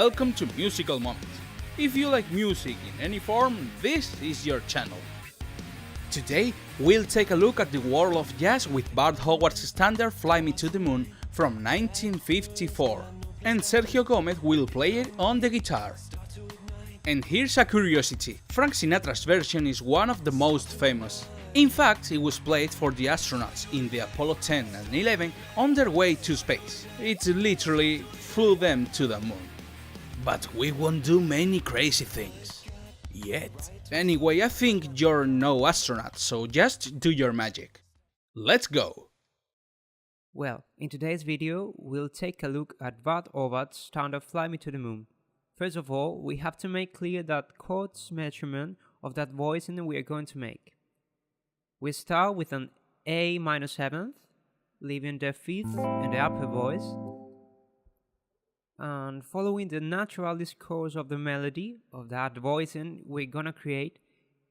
welcome to Musical Moments. If you like music in any form, this is your channel. Today, we'll take a look at the world of jazz with Bart Howard's standard Fly Me to the Moon from 1954, and Sergio Gomez will play it on the guitar. And here's a curiosity, Frank Sinatra's version is one of the most famous. In fact, it was played for the astronauts in the Apollo 10 and 11 on their way to space. It literally flew them to the moon. But we won't do many crazy things. Yet. Anyway, I think you're no astronaut, so just do your magic. Let's go! Well, in today's video, we'll take a look at Bart Howard's standard Fly Me to the Moon. First of all, we have to make clear that chords measurement of that voicing we are going to make. We start with an A minor 7th, leaving the 5th and the upper voice, and following the natural discourse of the melody of that voicing we're gonna create,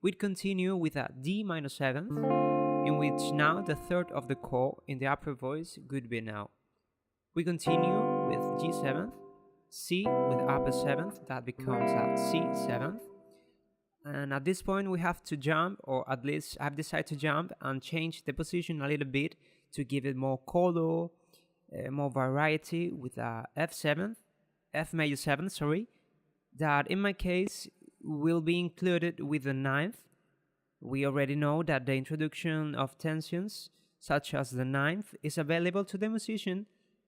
we'd continue with a D minor 7th, in which now the third of the chord in the upper voice would be now. We continue with G7th, C with upper 7th, that becomes a C7th, and at this point we have to jump, or at least I've decided to jump and change the position a little bit to give it more color, more variety with a F major 7th, sorry, that in my case will be included with the 9th. We already know that the introduction of tensions, such as the 9th, is available to the musician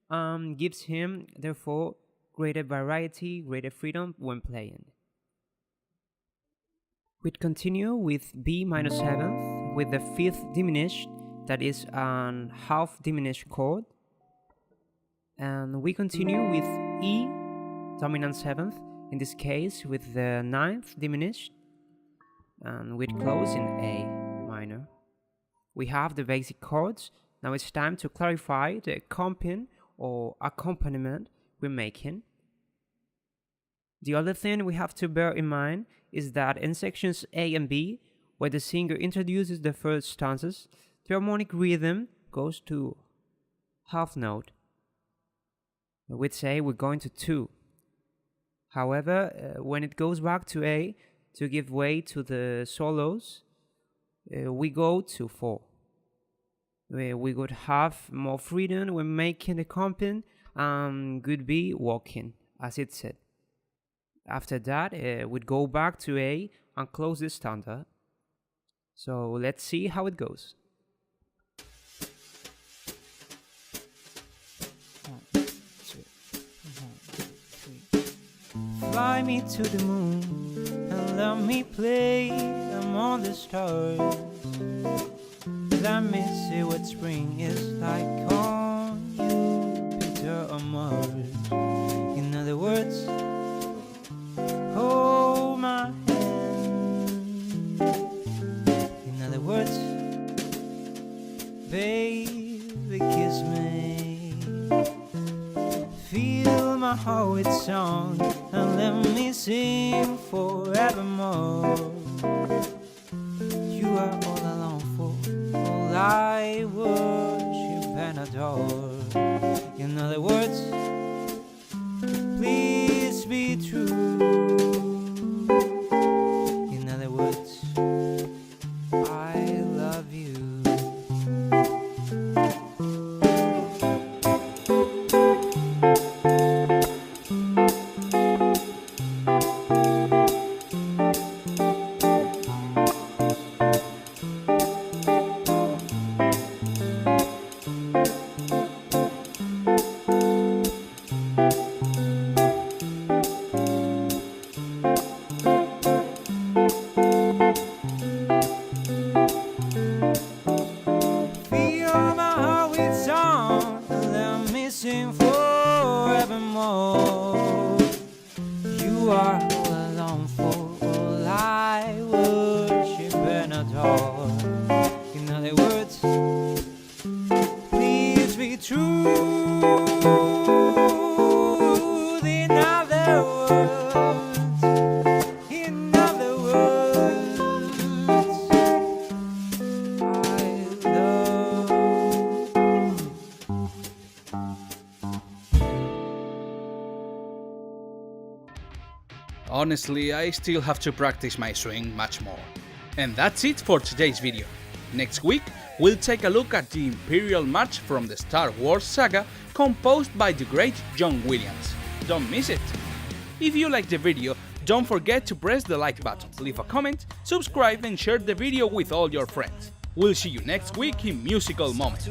and gives him, therefore, greater variety, greater freedom when playing. We'd continue with B minor 7th with the 5th diminished, that is an half diminished chord. And we continue with E dominant 7th, in this case with the 9th diminished, and we'd close in A minor. We have the basic chords. Now it's time to clarify the accompanying or accompaniment we're making. The other thing we have to bear in mind is that in sections A and B, where the singer introduces the first stanzas, the harmonic rhythm goes to half note. We'd say we're going to 2. However, when it goes back to A to give way to the solos, we go to 4. We would have more freedom when making the comping and could be walking, as it said. After that, we'd go back to A and close the standard. So let's see how it goes. Fly me to the moon and let me play among the stars. Let me see what spring is like on Jupiter or Mars. In other words, hold my hand. In other words, baby, kiss me. Fill my heart with song and let me sing forevermore. You are all I long for, all I worship and adore. In other words, please be true. In other words, I love you. Sing forevermore. You are all I long for, all I worship and adore. In other words, please be true. In other words, in other words, I love you. Honestly, I still have to practice my swing much more. And that's it for today's video. Next week, we'll take a look at the Imperial March from the Star Wars saga, composed by the great John Williams. Don't miss it! If you liked the video, don't forget to press the like button, leave a comment, subscribe and share the video with all your friends. We'll see you next week in Musical Moments.